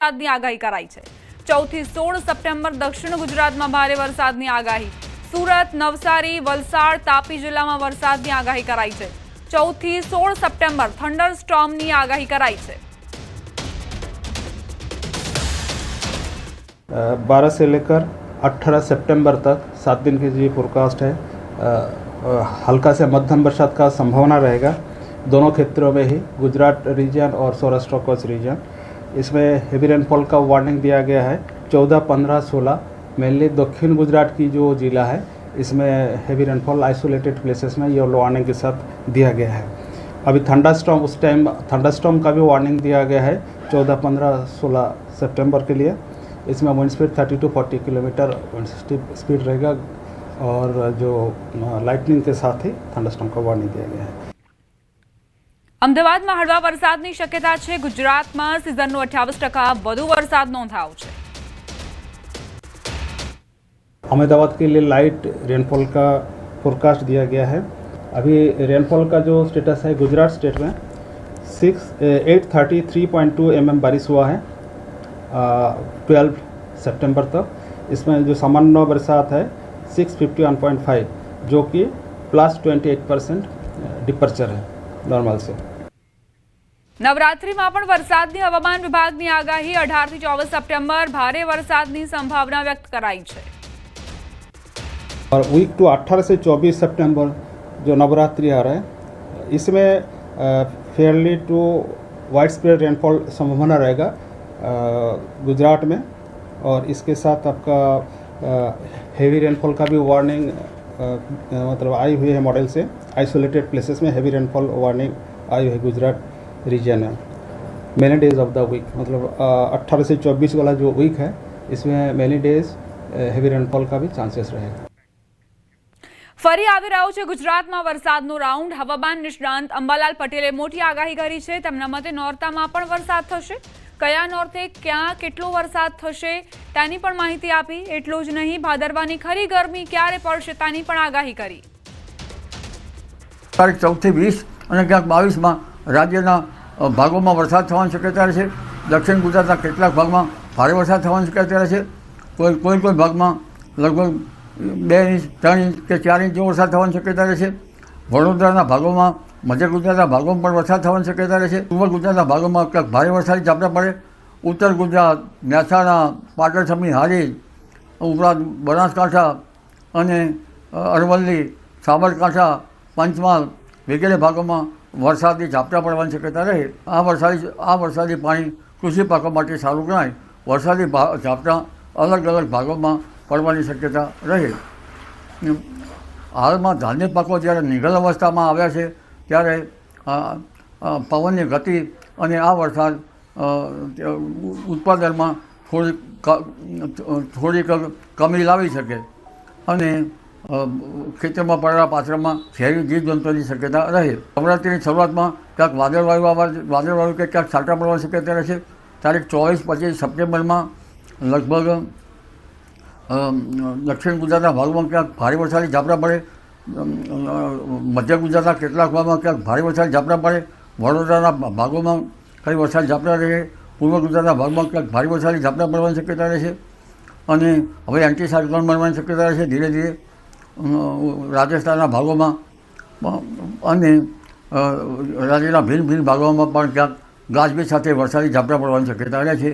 વરસાદની આગાહી કરાઈ છે। 14 થી 16 સપ્ટેમ્બર દક્ષિણ ગુજરાતમાં ભારે વરસાદની આગાહી। સુરત, નવસારી, વલસાડ, તાપી જિલ્લામાં વરસાદની આગાહી કરાઈ છે। 14 થી 16 સપ્ટેમ્બર થંડર સ્ટોર્મની આગાહી કરાઈ છે। 12 से लेकर 18 सितंबर तक 7 दिन की जो फोरकास्ट है, हल्का से मध्यम बरसात का संभावना रहेगा दोनों क्षेत्रों में ही, गुजरात रीजन और सौराष्ट्र कच्छ रीजन। इसमें हेवी रेनफॉल का वार्निंग दिया गया है 14, 15, 16। मेनली दक्षिण गुजरात की जो ज़िला है इसमें हेवी रेनफॉल आइसोलेटेड प्लेसेस में येलो वार्निंग के साथ दिया गया है। अभी थंडरस्टॉर्म, उस टाइम थंडरस्टॉर्म का भी वार्निंग दिया गया है 14, 15, 16 सितंबर के लिए। इसमें wind speed 30 to 40 kilometre wind speed रहेगा और जो लाइटनिंग के साथ ही थंडरस्टॉर्म का वार्निंग दिया गया है। અમદાવાદમાં હળવા વરસાદની શક્યતા છે। ગુજરાતમાં સિઝનનો 28% વધુ વરસાદ નોંધાયો છે। अहमदाबाद के लिए लाइट रेनफॉल का फोरकास्ट दिया गया है। अभी रेनफॉल का जो स्टेटस है, गुजरात स्टेट में 833.2 mm बारिश हुआ है 12 सितंबर तक। इसमें जो सामान्य बरसात है 651.5, जो कि +28% डिपर्चर है नॉर्मल से। નવરાત્રીમાં પણ વરસાદની હવામાન વિભાગની આગાહી। 18 થી 24 સપ્ટેમ્બર ભારે વરસાદની સંભાવના વ્યક્ત કરાઈ છે। और वीक टू 18 से 24 सितंबर जो नवरात्रि आ रहा है, इसमें fairly to widespread rainfall संभावना रहेगा गुजरात में। और इसके साथ आपका हेवी रेनफॉल का भी वार्निंग मतलब आई हुई है मॉडल से। आइसोलेटेड प्लेसेस में हेवी रेनफॉल वार्निंग आई हुई है गुजरात रीजन में। Many days of the week मतलब 18 से 24 वाला जो वीक है, इसमें मेनी डेज हेवी रेनफॉल का भी चांसेस रहेगा। ફરી આવી રહ્યો છે ગુજરાતમાં વરસાદનો રાઉન્ડ। હવામાન નિષ્ણાંત અંબાલાલ પટેલે મોટી આગાહી કરી છે। તેમના મતે નોરતામાં પણ વરસાદ થશે। કયા નોરતે ક્યાં કેટલો વરસાદ થશે તેની પણ માહિતી આપી। એટલું જ નહીં, ભાદરવાની ખરી ગરમી ક્યારે પડશે તેની પણ આગાહી કરી। તારીખ 14 થી 20 અને ક્યાંક 22માં રાજ્યના ભાગોમાં વરસાદ થવાની શક્યતા છે। દક્ષિણ ગુજરાતના કેટલાક ભાગમાં ભારે વરસાદ થવાની શક્યતા છે। કોઈ ભાગમાં લગભગ 2 ઇંચ, 3 ઇંચ કે 4 ઇંચ જેવો વરસાદ થવાની શક્યતા રહેશે। વડોદરાના ભાગોમાં, મધ્ય ગુજરાતના ભાગોમાં પણ વરસાદ થવાની શક્યતા રહેશે। પૂર્વ ગુજરાતના ભાગોમાં ક્યાંક ભારે વરસાદી ઝાપટા પડે। ઉત્તર ગુજરાત, મહેસાણા, પાટણ સમી, હારીજ ઉપરાંત બનાસકાંઠા અને અરવલ્લી, સાબરકાંઠા, પંચમહાલ વગેરે ભાગોમાં વરસાદી ઝાપટા પડવાની શક્યતા રહે। આ વરસાદી પાણી કૃષિ પાકો માટે સારું ગણાય। વરસાદી ઝાપટા અલગ અલગ ભાગોમાં પડવાની શક્યતા રહે। હાલમાં ધાન્ય પાકો જ્યારે નિગલ અવસ્થામાં આવ્યા છે ત્યારે પવનની ગતિ અને આ વરસાદ ઉત્પાદનમાં થોડીક કમી લાવી શકે અને ખેતરમાં પડેલા પાત્રમાં ઝેરી જીવજંતુઓની શક્યતા રહે। નવરાત્રિની શરૂઆતમાં ક્યાંક વાદળવાળું કે ક્યાંક છાંટા પડવાની શક્યતા રહેશે। તારીખ 24-25 સપ્ટેમ્બરમાં લગભગ દક્ષિણ ગુજરાતના ભાગમાં ક્યાંક ભારે વરસાદી ઝાપટા પડે। મધ્ય ગુજરાતના કેટલાક ભાગમાં ક્યાંક ભારે વરસાદી ઝાપટા પડે। વડોદરાના ભાગોમાં કંઈ વરસાદ ઝાપટા રહે। પૂર્વ ગુજરાતના ભાગમાં ક્યાંક ભારે વરસાદી ઝાપટા પડવાની શક્યતા રહેશે અને હવે એન્ટી સાયક્લોન બનવાની શક્યતા રહેશે ધીરે ધીરે રાજસ્થાનના ભાગોમાં અને રાજ્યના ભિન્ન ભાગોમાં પણ ક્યાંક ગાજવીજ સાથે વરસાદી ઝાપટા પડવાની શક્યતા રહે છે।